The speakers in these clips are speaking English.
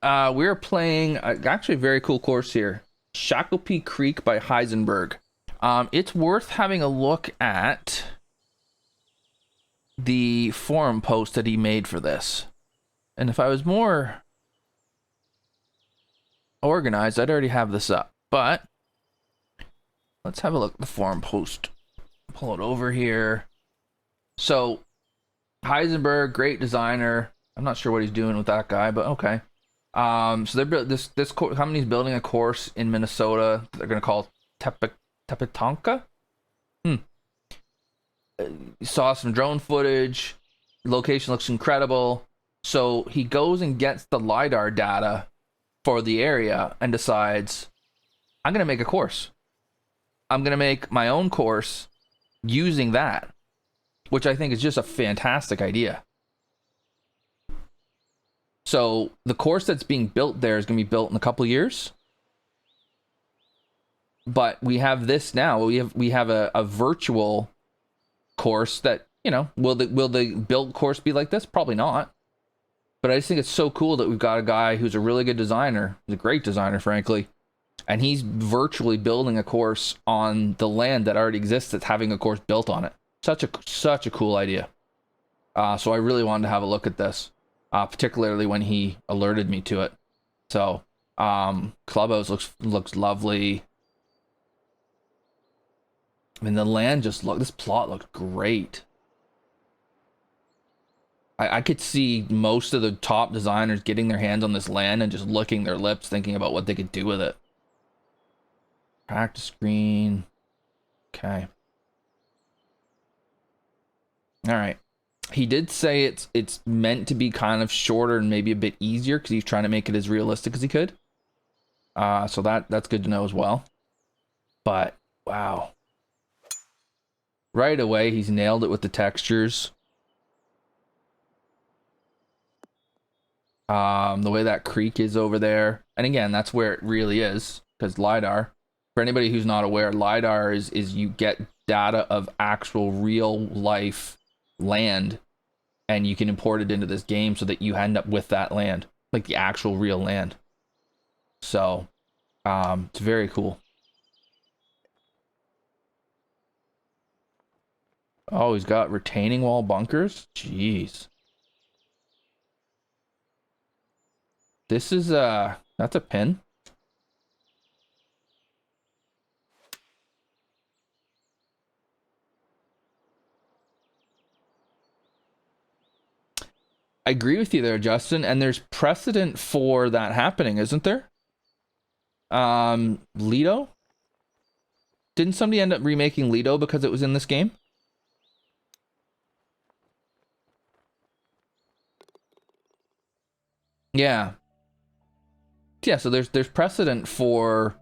we're playing actually a very cool course here. Shakopee Creek by Heisenberg. It's worth having a look at the forum post that he made for this. And if I was more organized, I'd already have this up. But let's have a look at the forum post. Pull it over here. So Heisenberg, great designer. I'm not sure what he's doing with that guy, but okay. So they're this company's building a course in Minnesota that they're gonna call Tepetonka. Saw some drone footage. Location looks incredible. So he goes and gets the LIDAR data for the area and decides, I'm gonna make a course. I'm gonna make my own course using that, which I think is just a fantastic idea. So the course that's being built there is going to be built in a couple of years. But we have this now. We have a virtual course that, you know, will the built course be like this? Probably not. But I just think it's so cool that we've got a guy who's a really good designer. He's a great designer, frankly. And he's virtually building a course on the land that already exists that's having a course built on it. Such a cool idea. So I really wanted to have a look at this. Particularly when he alerted me to it. So, Clubhouse looks lovely. I mean, the land this plot looks great. I could see most of the top designers getting their hands on this land and just licking their lips thinking about what they could do with it. Practice screen. Okay. All right. He did say it's meant to be kind of shorter and maybe a bit easier because he's trying to make it as realistic as he could. So that's good to know as well. But wow, right away he's nailed it with the textures. The way that creek is over there, and again, that's where it really is because LIDAR. For anybody who's not aware, LIDAR is you get data of actual real life land and you can import it into this game so that you end up with that land, like the actual real land. So it's very cool. Oh, he's got retaining wall bunkers. Jeez, this is that's a pin. I agree with you there, Justin, and there's precedent for that happening, isn't there? Lido? Didn't somebody end up remaking Lido because it was in this game? Yeah. Yeah, so there's precedent for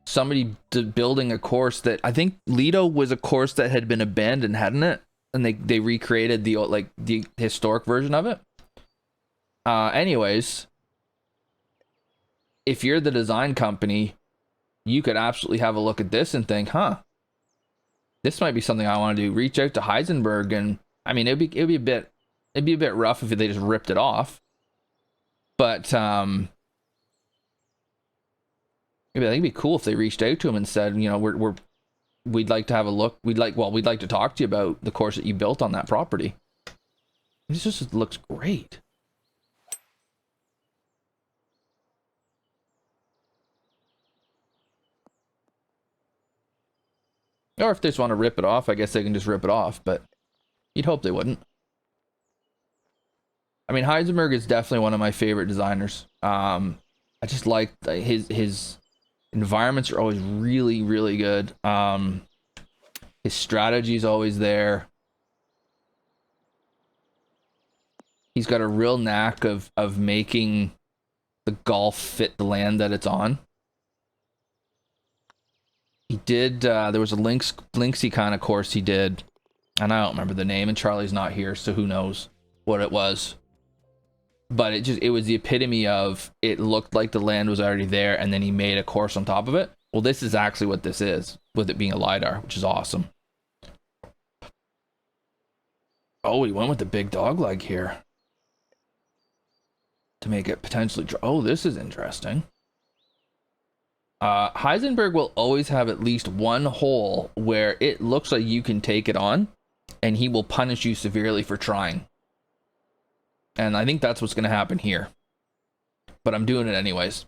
somebody building a course that I think Lido was a course that had been abandoned, hadn't it? And they recreated the historic version of it. Anyways, if you're the design company, you could absolutely have a look at this and think, huh, this might be something I want to do. Reach out to Heisenberg, and I mean, it'd be a bit rough if they just ripped it off. But maybe I think it'd be cool if they reached out to him and said, you know, we'd like to have a look. We'd like to talk to you about the course that you built on that property. It just looks great. Or if they just want to rip it off, I guess they can just rip it off, but you'd hope they wouldn't. I mean, Heisenberg is definitely one of my favorite designers. I just like his environments are always really, really good. His strategy is always there. He's got a real knack of making the golf fit the land that it's on. He did, there was a Linksy kind of course he did, and I don't remember the name, and Charlie's not here, so who knows what it was. But it was the epitome of, it looked like the land was already there, and then he made a course on top of it. Well, this is actually what this is, with it being a LIDAR, which is awesome. Oh, he went with the big dog leg here. to make it potentially. Oh, this is interesting. Heisenberg will always have at least one hole where it looks like you can take it on, and he will punish you severely for trying. And I think that's what's going to happen here. But I'm doing it anyways.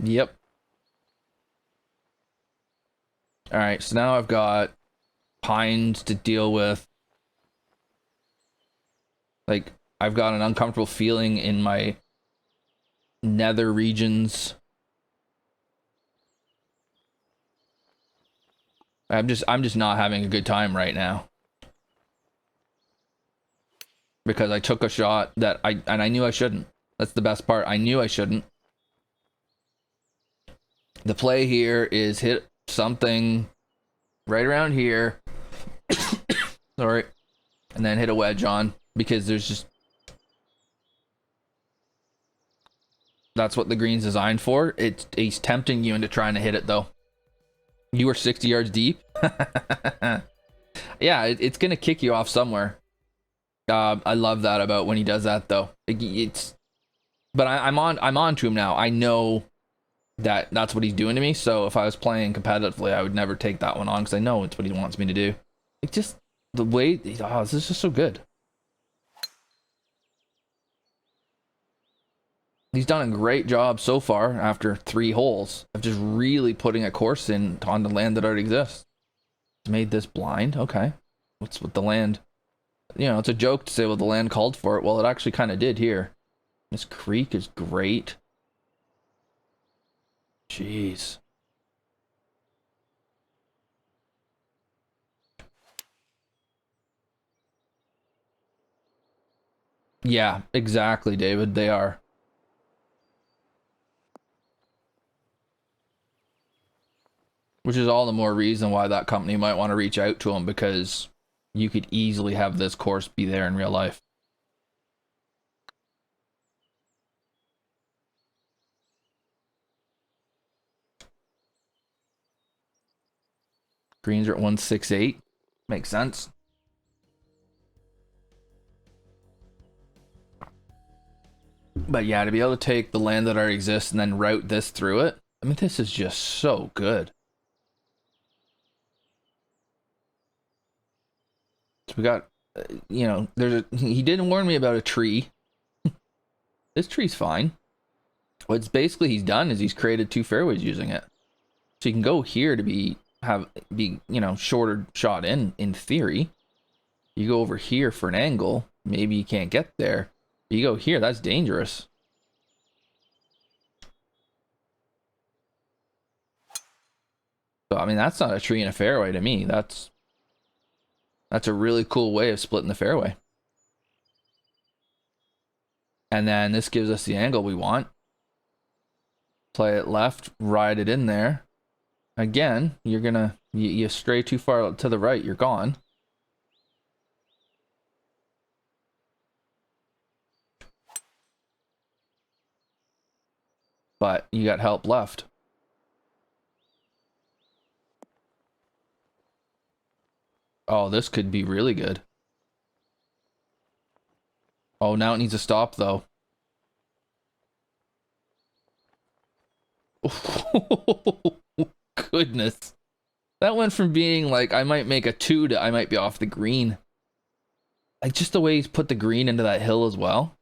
Yep. All right, so now I've got pines to deal with. Like, I've got an uncomfortable feeling in my nether regions. I'm just not having a good time right now. Because I took a shot that I knew I shouldn't. That's the best part. I knew I shouldn't. The play here is hit something right around here. Sorry. And then hit a wedge on, because there's just, that's what the green's designed for. He's tempting you into trying to hit it though. You were 60 yards deep. Yeah, it's gonna kick you off somewhere. I love that about when he does that though. But I'm on to him now. I know that's what he's doing to me. So if I was playing competitively, I would never take that one on, because I know it's what he wants me to do. It's just the way. Oh, this is just so good. He's done a great job so far after 3 holes of just really putting a course in on the land that already exists. He's made this blind. Okay, what's with the land? You know, it's a joke to say, well, the land called for it. Well, it actually kind of did here. This creek is great. Jeez. Yeah, exactly, David. They are. Which is all the more reason why that company might want to reach out to him, because you could easily have this course be there in real life. Greens are at 168. Makes sense. But yeah, to be able to take the land that already exists and then route this through it, I mean, this is just so good. So we got, you know, he didn't warn me about a tree. This tree's fine. What's basically he's done is he's created 2 fairways using it. So you can go here to be, you know, shorter shot in theory. You go over here for an angle, maybe you can't get there. You go here, that's dangerous. So I mean, that's not a tree in a fairway to me. That's a really cool way of splitting the fairway. And then this gives us the angle we want. Play it left, ride it in there. Again, you're gonna, you stray too far to the right, you're gone. But you got help left. Oh, this could be really good. Oh, now it needs to stop though. Goodness. That went from being like, I might make a 2 to I might be off the green. Like, just the way he's put the green into that hill as well.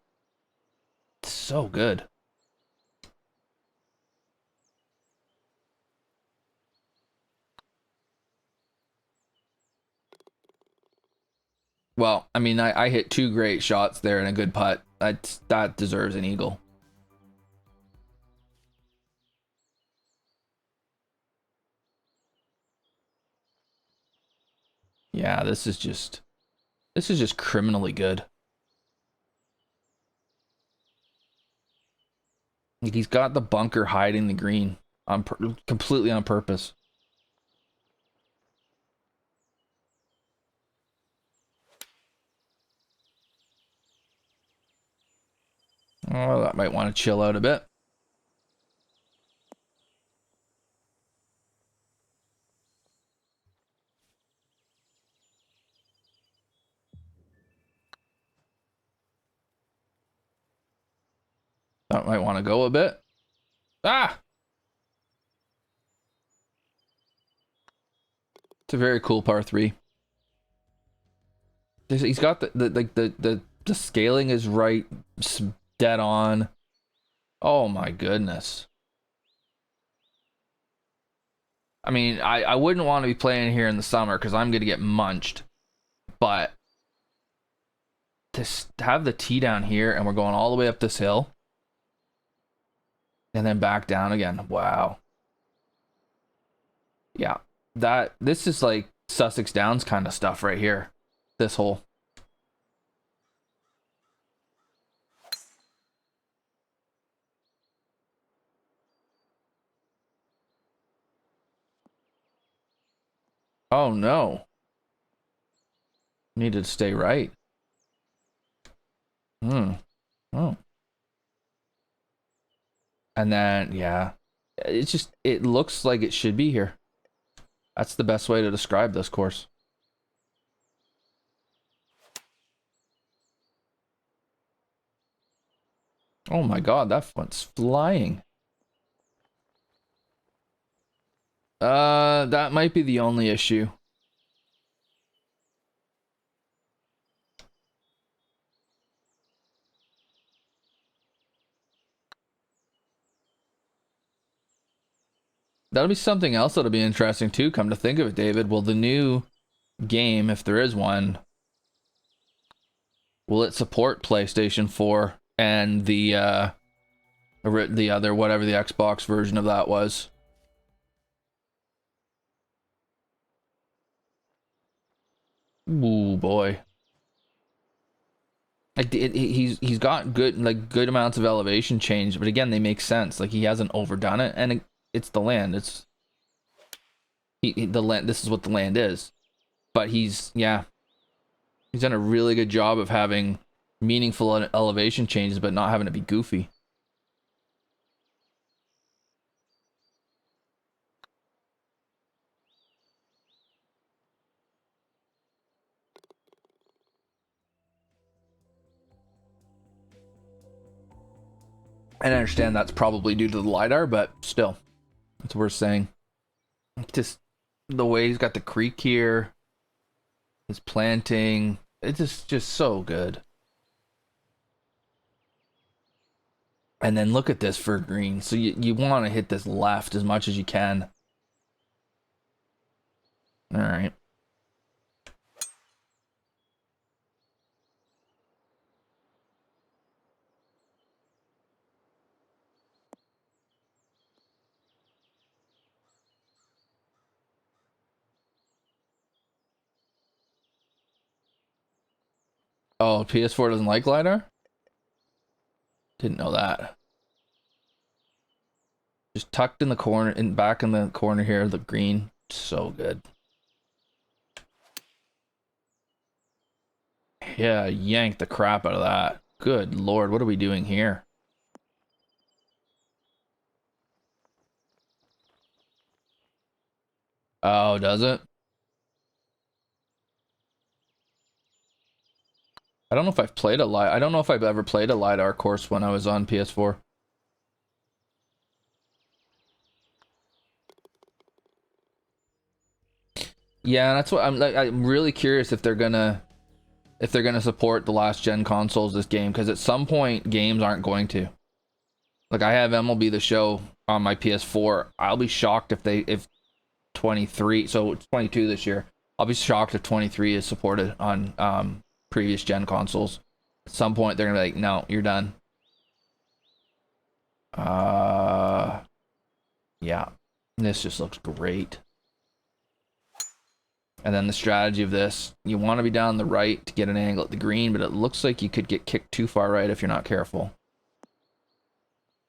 It's so good. Well, I mean, I hit 2 great shots there and a good putt. That deserves an eagle. Yeah, this is just criminally good. Like, he's got the bunker hiding the green completely on purpose. Oh, that might want to chill out a bit. Thought I might want to go a bit. Ah! It's a very cool par 3. He's got the scaling is right, dead on. Oh my goodness. I mean, I wouldn't want to be playing here in the summer because I'm going to get munched. But to have the tee down here and we're going all the way up this hill and then back down again. Wow. Yeah. This is like Sussex Downs kind of stuff right here. This hole. Oh no. Needed to stay right. Oh. And then, yeah. It's just, it looks like it should be here. That's the best way to describe this course. Oh my god, that one's flying. That might be the only issue. That'll be something else that'll be interesting too, come to think of it, David. Will the new game, if there is one, will it support PlayStation 4 and the other, whatever the Xbox version of that was? Ooh, boy. Like he's got good amounts of elevation change, but again, they make sense. Like he hasn't overdone it, and it's the land. It's the land. This is what the land is. But he's done a really good job of having meaningful elevation changes, but not having to be goofy. And I understand that's probably due to the LIDAR, but still, it's worth saying. Just the way he's got the creek here, his planting, it's just so good. And then look at this for green. So you want to hit this left as much as you can. All right. Oh, PS4 doesn't like LiDAR? Didn't know that. Just tucked in the corner, back in the corner here, the green. So good. Yeah, yank the crap out of that. Good lord, what are we doing here? Oh, does it? I don't know if I've played I don't know if I've ever played a LiDAR course when I was on PS4. Yeah, that's what I'm really curious if they're gonna support the last gen consoles this game, because at some point games aren't going to. Like I have MLB The Show on my PS4. I'll be shocked if 23, so it's 22 this year. I'll be shocked if 23 is supported on previous gen consoles. At some point they're gonna be like, no, you're done. Yeah, this just looks great. And then the strategy of this, you want to be down the right to get an angle at the green, but it looks like you could get kicked too far right if you're not careful.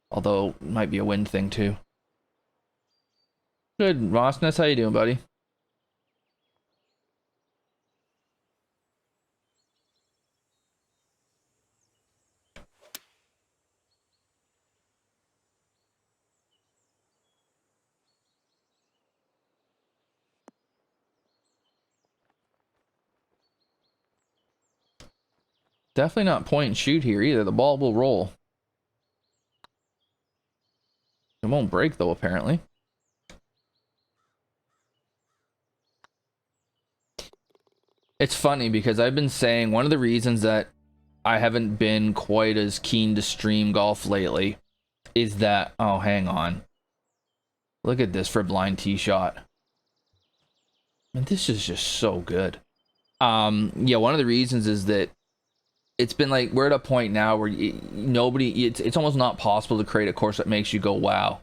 Although, it might be a wind thing too. Good, Rossness, how you doing, buddy? Definitely not point and shoot here either. The ball will roll. It won't break though, apparently. It's funny because I've been saying one of the reasons that I haven't been quite as keen to stream golf lately is that, oh, hang on. Look at this for a blind tee shot. And this is just so good. Yeah, one of the reasons is that it's been like, we're at a point now where it's almost not possible to create a course that makes you go, wow.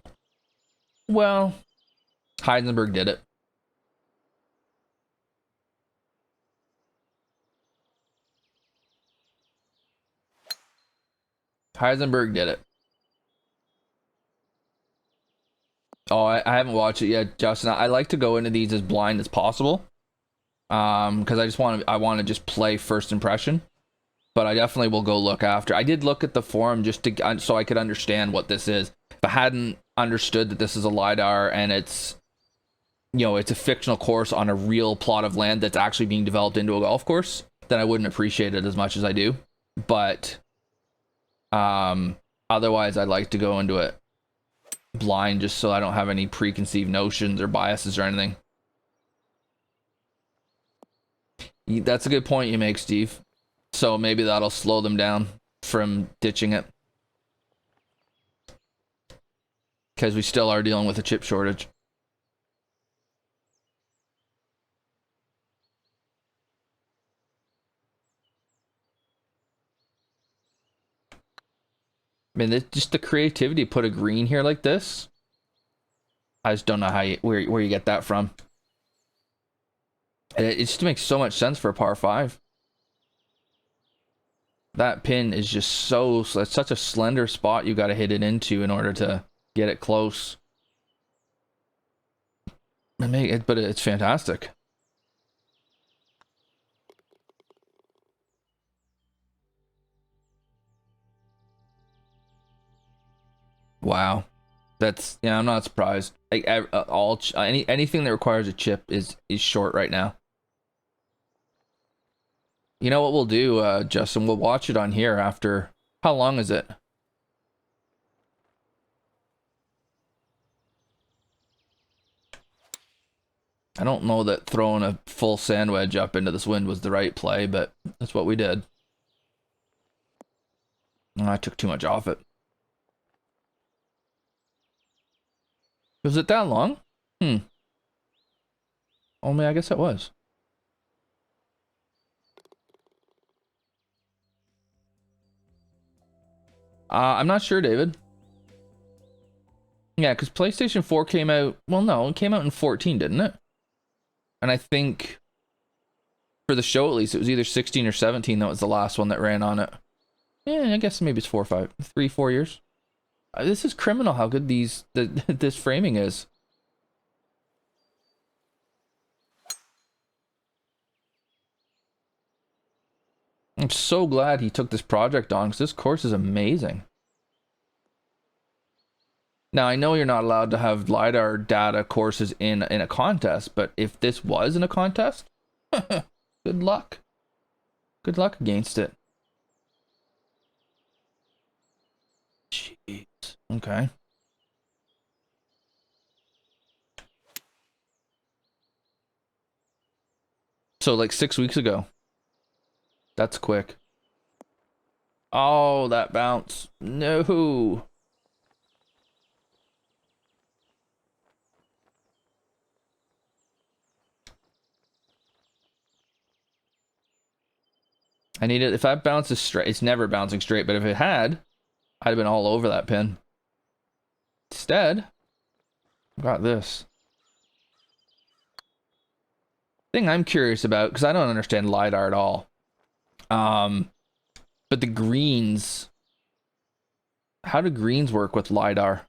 Well, Heisenberg did it. Heisenberg did it. Oh, I haven't watched it yet, Justin. I like to go into these as blind as possible. Because I want to just play first impression. But I definitely will go look after. I did look at the forum just to so I could understand what this is. If I hadn't understood that this is a LIDAR and it's, you know, it's a fictional course on a real plot of land that's actually being developed into a golf course, then I wouldn't appreciate it as much as I do. But otherwise, I'd like to go into it blind just so I don't have any preconceived notions or biases or anything. That's a good point you make, Steve. So maybe that'll slow them down from ditching it. Because we still are dealing with a chip shortage. I mean, just the creativity to put a green here like this. I just don't know how where you get that from. It just makes so much sense for a par 5. That pin is just it's such a slender spot you got to hit it into in order to get it close. But it's fantastic. Wow, yeah. I'm not surprised. Like anything that requires a chip is short right now. You know what we'll do, Justin? We'll watch it on here after. How long is it? I don't know that throwing a full sand wedge up into this wind was the right play, but that's what we did. Oh, I took too much off it. Was it that long? Oh, I guess it was. I'm not sure, David. Yeah, because PlayStation 4 came out... Well, no, it came out in 14, didn't it? And I think, for the show at least, it was either 16 or 17 that was the last one that ran on it. Yeah, I guess maybe it's 4 or 5. 3-4 years. This is criminal how good this framing is. I'm so glad he took this project on because this course is amazing. Now, I know you're not allowed to have LIDAR data courses in a contest, but if this was in a contest, good luck. Good luck against it. Jeez. Okay. So, like 6 weeks ago. That's quick. Oh, that bounce. No. I need it. If that bounces straight, it's never bouncing straight, but if it had, I'd have been all over that pin. Instead, I got this. Thing I'm curious about, because I don't understand LIDAR at all. But the greens, how do greens work with LIDAR?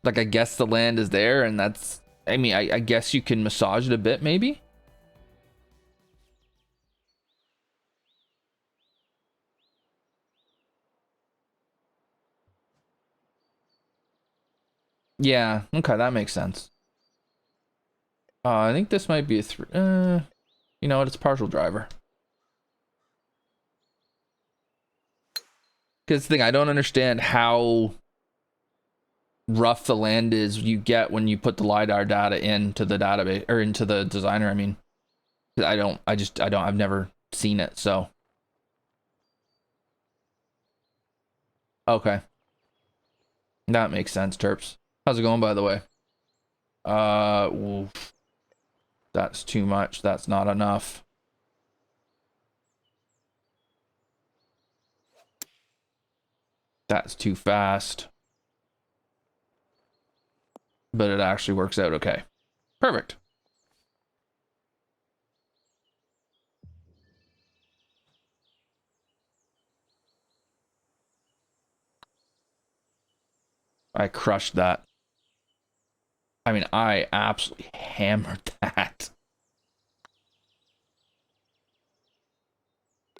Like, I guess the land is there, and that's, I mean, I guess you can massage it a bit, maybe? Yeah, okay, that makes sense. I think this might be a you know what, it's partial driver. Because the thing, I don't understand how rough the land is you get when you put the LIDAR data into the database or into the designer. I mean, I've never seen it. So, okay. That makes sense, Terps. How's it going, by the way? Oof. That's too much. That's not enough. That's too fast. But it actually works out okay. Perfect. I crushed that. I mean, I absolutely hammered that.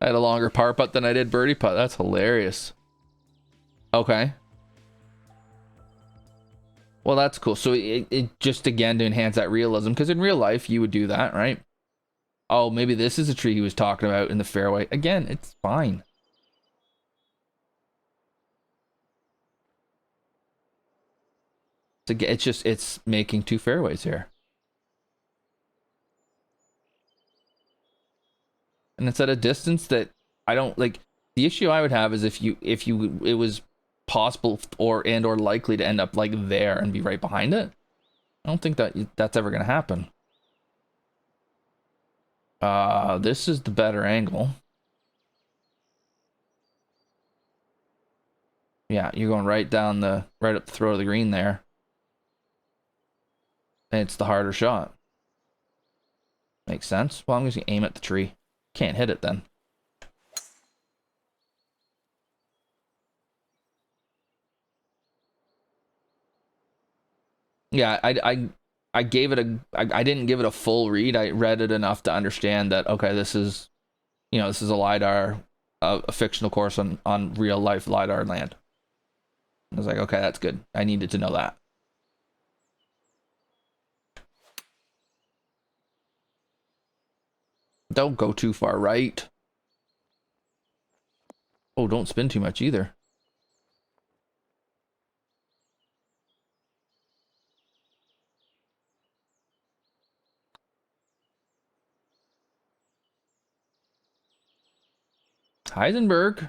I had a longer par putt than I did birdie putt. That's hilarious. Okay. Well, that's cool. So it just, again, to enhance that realism, because in real life, you would do that, right? Oh, maybe this is a tree he was talking about in the fairway. Again, it's fine. It's just, it's making two fairways here. And it's at a distance that I don't like. The issue I would have is if it was possible or likely to end up like there and be right behind it. I don't think that's ever gonna happen. This is the better angle. Yeah, you're going right up the throat of the green there. And it's the harder shot. Makes sense. Well, I'm just gonna aim at the tree. Can't hit it then. Yeah, I gave it I didn't give it a full read. I read it enough to understand that okay, this is this is a LIDAR, a fictional course on real life LIDAR land. I was like, okay, that's good. I needed to know that. Don't go too far right. Oh, don't spin too much either. Heisenberg.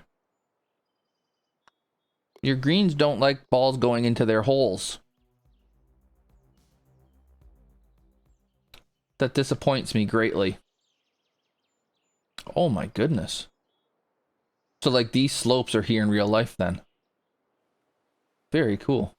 Your greens don't like balls going into their holes. That disappoints me greatly. Oh my goodness. So like these slopes are here in real life then. Very cool.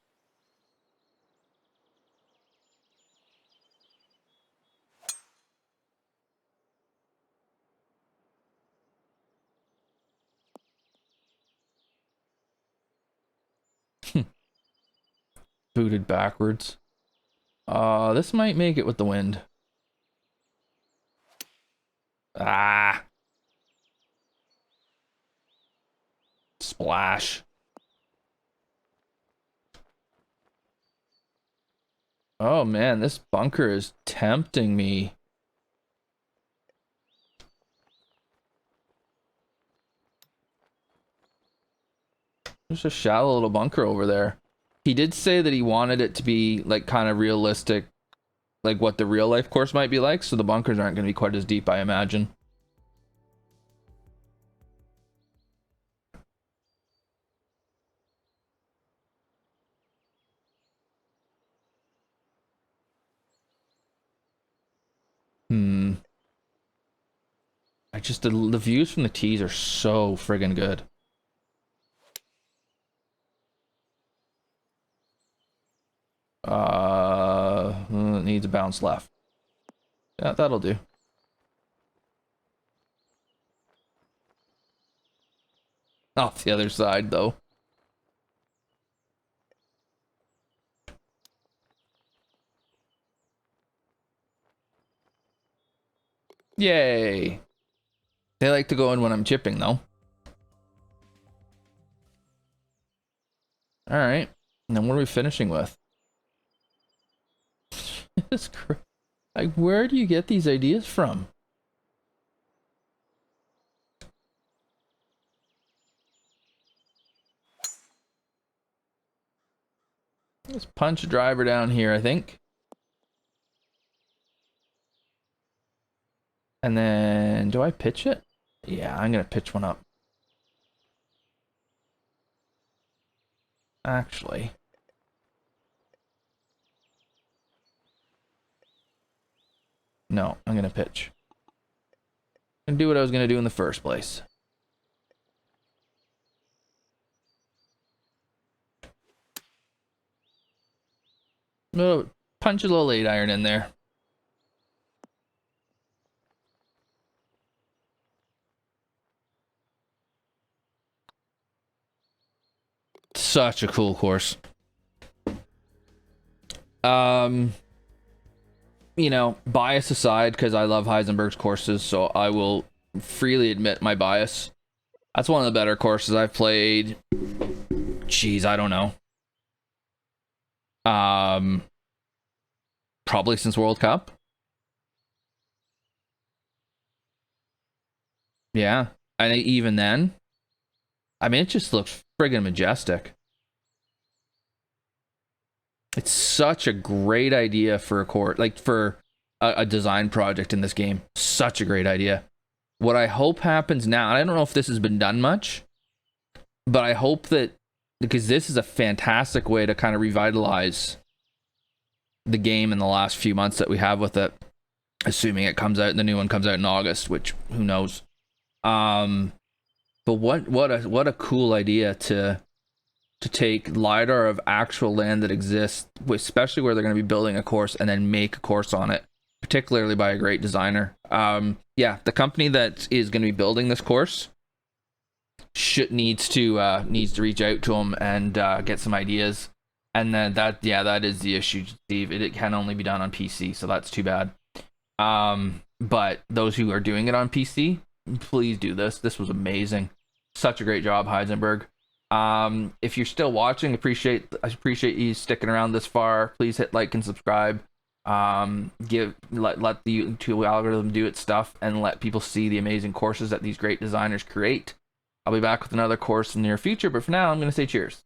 Booted backwards. This might make it with the wind. Ah. Splash. Oh man, this bunker is tempting me. There's a shallow little bunker over there. He did say that he wanted it to be like kind of realistic, like what the real life course might be like, so the bunkers aren't going to be quite as deep, I imagine. I just the views from the tees are so friggin' good. It needs a bounce left. Yeah, that'll do. Off the other side though. Yay. They like to go in when I'm chipping though. All right. And then what are we finishing with? Like, where do you get these ideas from? Let's punch a driver down here, I think. And then, do I pitch it? Yeah, I'm going to pitch one up. Actually. No, I'm going to pitch. And do what I was going to do in the first place. Punch a little 8-iron in there. Such a cool course. You know, bias aside, because I love Heisenberg's courses, so I will freely admit my bias. That's one of the better courses I've played. Jeez, I don't know. Probably since World Cup. Yeah, I think even then. I mean, it just looks friggin' majestic. It's such a great idea for a court, like for a design project in this game. Such a great idea. What I hope happens now, and I don't know if this has been done much, but I hope that, because this is a fantastic way to kind of revitalize the game in the last few months that we have with it, assuming it comes out, the new one comes out in August, which who knows. But what a cool idea to take LIDAR of actual land that exists, especially where they're going to be building a course, and then make a course on it, particularly by a great designer. Yeah, the company that is going to be building this course needs to reach out to them and get some ideas. And then that is the issue, Steve. It can only be done on PC, so that's too bad. But those who are doing it on PC, please do this. This was amazing. Such a great job, Heisenberg. If you're still watching, I appreciate you sticking around this far. Please hit like and subscribe. Let the YouTube algorithm do its stuff and let people see the amazing courses that these great designers create. I'll be back with another course in the near future, but for now, I'm going to say cheers.